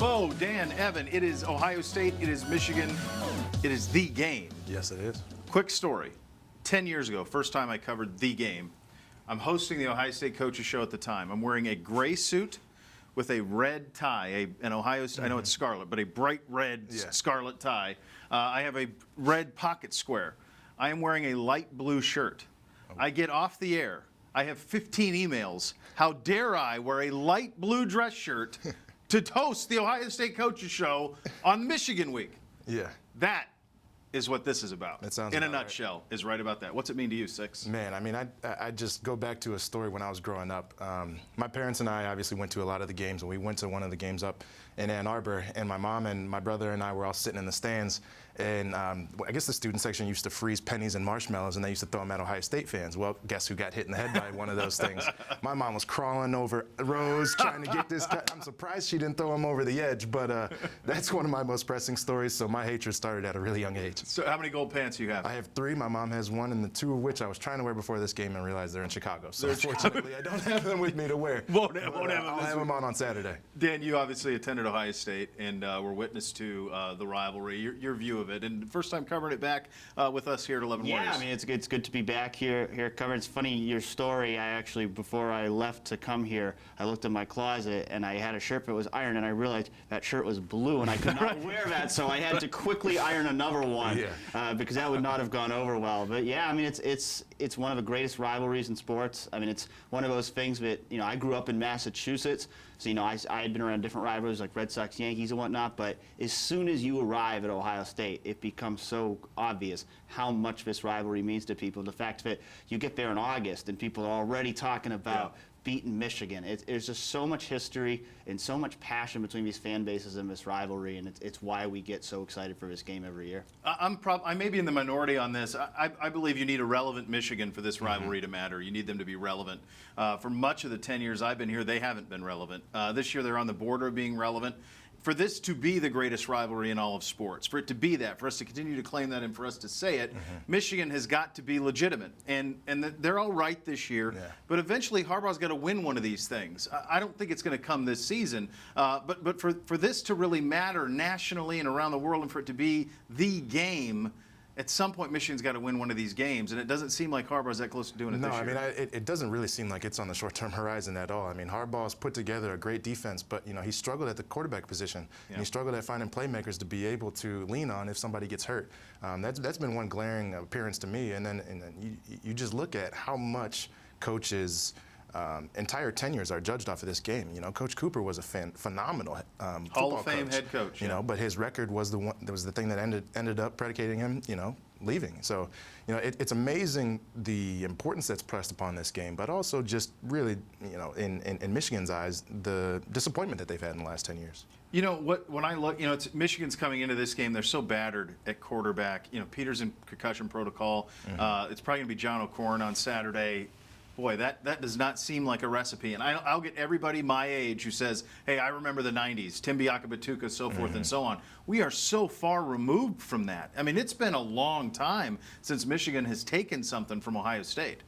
Beau, Dan, Evan, it is Ohio State, it is Michigan, it is the game. Yes, it is. Quick story. 10 years ago, first time I covered the game, I'm hosting the Ohio State Coaches Show at the time. I'm wearing a gray suit with a red tie, an Ohio State, I know it's scarlet, but a bright red scarlet tie. I have a red pocket square. I am wearing a light blue shirt. I get off the air. I have 15 emails. How dare I wear a light blue dress shirt to host the Ohio State Coaches Show on Michigan Week? Yeah. That is what this is about. That sounds in a about nutshell, is right about that. What's it mean to you, Six? Man, I mean, I just go back to a story when I was growing up. My parents and I obviously went to a lot of the games, and we went to one of the games up in Ann Arbor, and my mom and my brother and I were all sitting in the stands, and I guess the student section used to freeze pennies and marshmallows, and they used to throw them at Ohio State fans. Well, guess who got hit in the head by one of those things? My mom was crawling over rows trying to get this cut. I'm surprised she didn't throw him over the edge, but that's one of my most pressing stories, so my hatred started at a really young age. So how many gold pants do you have? I have 3. My mom has 1, and the 2 of which I was trying to wear before this game and realized they're in Chicago. So unfortunately, I don't have them with me to wear. Won't have them. I'll have them on Saturday. Dan, you obviously attended Ohio State and were witness to the rivalry, your view of it, and first time covering it back with us here at 11 Warriors. Yeah, I mean, it's good to be back here covering. It's funny, your story, I actually, before I left to come here, I looked in my closet and I had a shirt that was ironed, and I realized that shirt was blue and I could not wear that, so I had to quickly iron another one because that would not have gone over well. But yeah, I mean, it's one of the greatest rivalries in sports. I mean, it's one of those things that, you know, I grew up in Massachusetts, so, you know, I had been around different rivalries like Red Sox, Yankees, and whatnot, but as soon as you arrive at Ohio State, it becomes so obvious how much this rivalry means to people. The fact that you get there in August and people are already talking about beating Michigan. There's just so much history and so much passion between these fan bases and this rivalry, and it's why we get so excited for this game every year. I may be in the minority on this. I believe you need a relevant Michigan for this rivalry to matter. You need them to be relevant. For much of the 10 years I've been here, they haven't been relevant. This year they're on the border of being relevant. For this to be the greatest rivalry in all of sports, for it to be that, for us to continue to claim that and for us to say it, Michigan has got to be legitimate. And they're all right this year, but eventually Harbaugh's got to win one of these things. I don't think it's going to come this season, but for this to really matter nationally and around the world and for it to be the game, at some point, Michigan's got to win one of these games, and it doesn't seem like Harbaugh's that close to doing it this year. No, I mean, it doesn't really seem like it's on the short-term horizon at all. I mean, Harbaugh's put together a great defense, but, you know, he struggled at the quarterback position, and he struggled at finding playmakers to be able to lean on if somebody gets hurt. That's been one glaring appearance to me, and then you just look at how much coaches entire tenures are judged off of this game. You know, Coach Cooper was a phenomenal Hall of Fame coach, head coach. You know, but his record was the thing that ended up predicating him, you know, leaving. So, you know, it's amazing the importance that's pressed upon this game, but also just really, you know, in Michigan's eyes, the disappointment that they've had in the last 10 years. You know when I look, you know, Michigan's coming into this game. They're so battered at quarterback. You know, Peter's in concussion protocol. It's probably going to be John O'Corn on Saturday. Boy, that does not seem like a recipe. And I'll get everybody my age who says, hey, I remember the 90s, Tim Biakabatuka, so forth and so on. We are so far removed from that. I mean, it's been a long time since Michigan has taken something from Ohio State.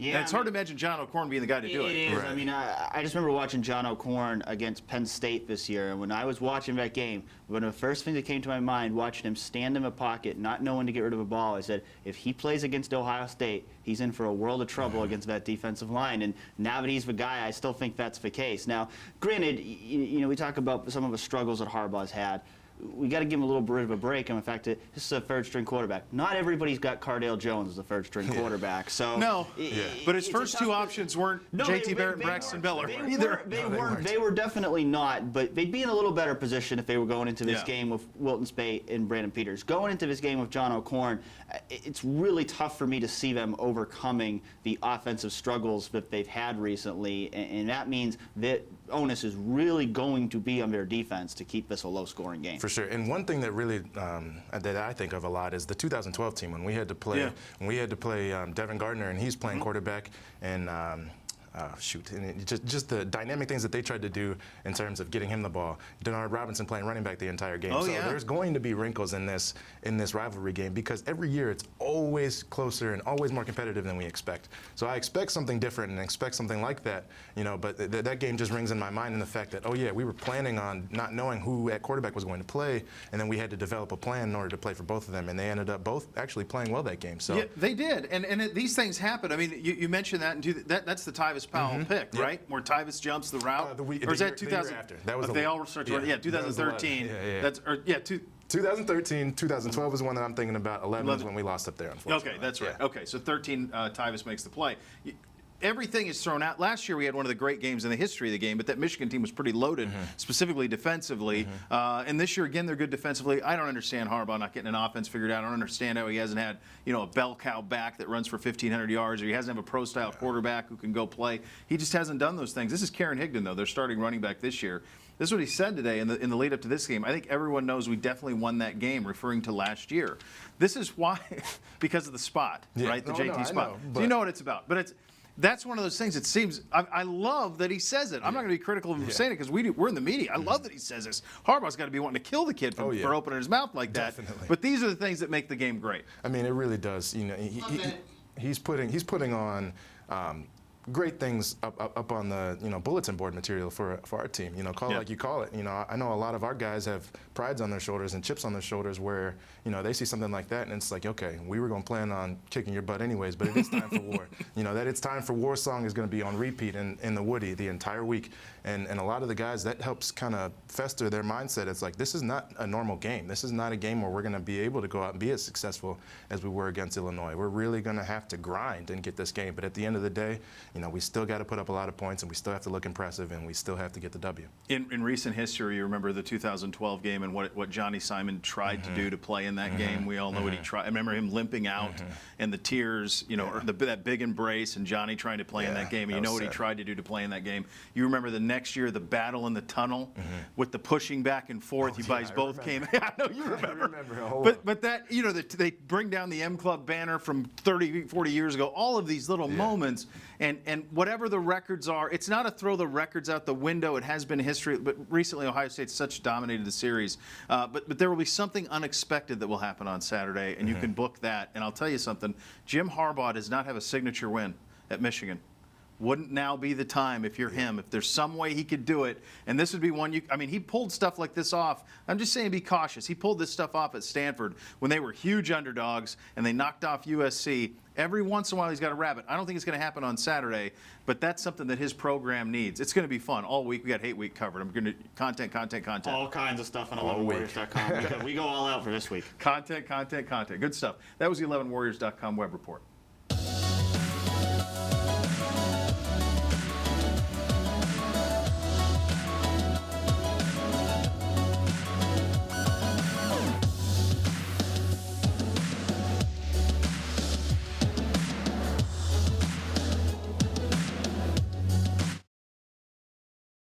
Yeah, and it's hard to imagine John O'Corn being the guy to do it. It is. Right. I mean, I just remember watching John O'Corn against Penn State this year, and when I was watching that game, one of the first things that came to my mind, watching him stand in a pocket, not knowing to get rid of a ball, I said, if he plays against Ohio State, he's in for a world of trouble against that defensive line. And now that he's the guy, I still think that's the case. Now, granted, you know, we talk about some of the struggles that Harbaugh's had. We got to give him a little bit of a break and the fact that this is a third-string quarterback. Not everybody's got Cardale Jones as a third-string quarterback. So no, but his first two options weren't J.T. Barrett and Braxton Miller either. They were definitely not, but they'd be in a little better position if they were going into this game with Wilton Speight and Brandon Peters. Going into this game with John O'Corn, it's really tough for me to see them overcoming the offensive struggles that they've had recently, and that means that onus is really going to be on their defense to keep this a low-scoring game. For sure. And one thing that really that I think of a lot is the 2012 team when we had to play Devin Gardner, and he's playing quarterback, and and just the dynamic things that they tried to do in terms of getting him the ball. Denard Robinson playing running back the entire game. Oh, so yeah. there's going to be wrinkles in this rivalry game because every year it's always closer and always more competitive than we expect. So I expect something different and expect something like that, but that game just rings in my mind in the fact that, oh yeah, we were planning on not knowing who at quarterback was going to play, and then we had to develop a plan in order to play for both of them, and they ended up both actually playing well that game. So Yeah, they did, and these things happen. I mean, you mentioned that, and that's the Tyvis Powell pick, Yep. right? Where Tyvis jumps the route, or is that 2000? after. That was they all start to run. Yeah, that was 2013. 11. Yeah. 2013, 2012 is one that I'm thinking about. 11 is when we lost up there, unfortunately. Okay, that's right. Yeah. Okay, so 13, Tyvis makes the play. Everything is thrown out. Last year we had one of the great games in the history of the game, but that Michigan team was pretty loaded, specifically defensively. And this year, again, they're good defensively. I don't understand Harbaugh not getting an offense figured out. I don't understand how he hasn't had, a bell cow back that runs for 1,500 yards, or he hasn't have a pro-style quarterback who can go play. He just hasn't done those things. This is Karen Higdon, though. They're starting running back this year. This is what he said today in the lead up to this game. I think everyone knows we definitely won that game, referring to last year. This is why, because of the spot, right? The JT spot. So you know what it's about. But that's one of those things. It seems I love that he says it. I'm not going to be critical of him saying it because we're in the media. I love that he says this. Harbaugh's got to be wanting to kill the kid for opening his mouth like that. Definitely. But these are the things that make the game great. I mean, it really does. He's putting on great things up on the bulletin board material for our team. Call it like you call it. I know a lot of our guys have prides on their shoulders and chips on their shoulders where they see something like that and it's like, okay, we were going to plan on kicking your butt anyways, but it is time for war. That it's time for war song is going to be on repeat in the Woody the entire week. And a lot of the guys, that helps kind of fester their mindset. It's like, this is not a normal game. This is not a game where we're going to be able to go out and be as successful as we were against Illinois. We're really going to have to grind and get this game. But at the end of the day, we still got to put up a lot of points and we still have to look impressive and we still have to get the W. In recent history, you remember the 2012 game and what Johnny Simon tried to do to play in that game. We all know what he tried. I remember him limping out and the tears, or that big embrace and Johnny trying to play in that game. And you know what he tried to do to play in that game. You remember the next year, the battle in the tunnel with the pushing back and forth. You guys both came. I know you remember. I remember a whole but that, they bring down the M Club banner from 30, 40 years ago. All of these little moments and whatever the records are, it's not a throw the records out the window. It has been history, but recently Ohio State such dominated the series. But there will be something unexpected that will happen on Saturday, and you can book that. And I'll tell you something, Jim Harbaugh does not have a signature win at Michigan. Wouldn't now be the time if you're him, if there's some way he could do it, and this would be one he pulled stuff like this off. I'm just saying be cautious. He pulled this stuff off at Stanford when they were huge underdogs and they knocked off USC. Every once in a while he's got a rabbit. I don't think it's going to happen on Saturday, but that's something that his program needs. It's going to be fun all week. We got Hate Week covered. I'm going to content. All kinds of stuff on 11warriors.com. We go all out for this week. Content. Good stuff. That was the 11warriors.com web report.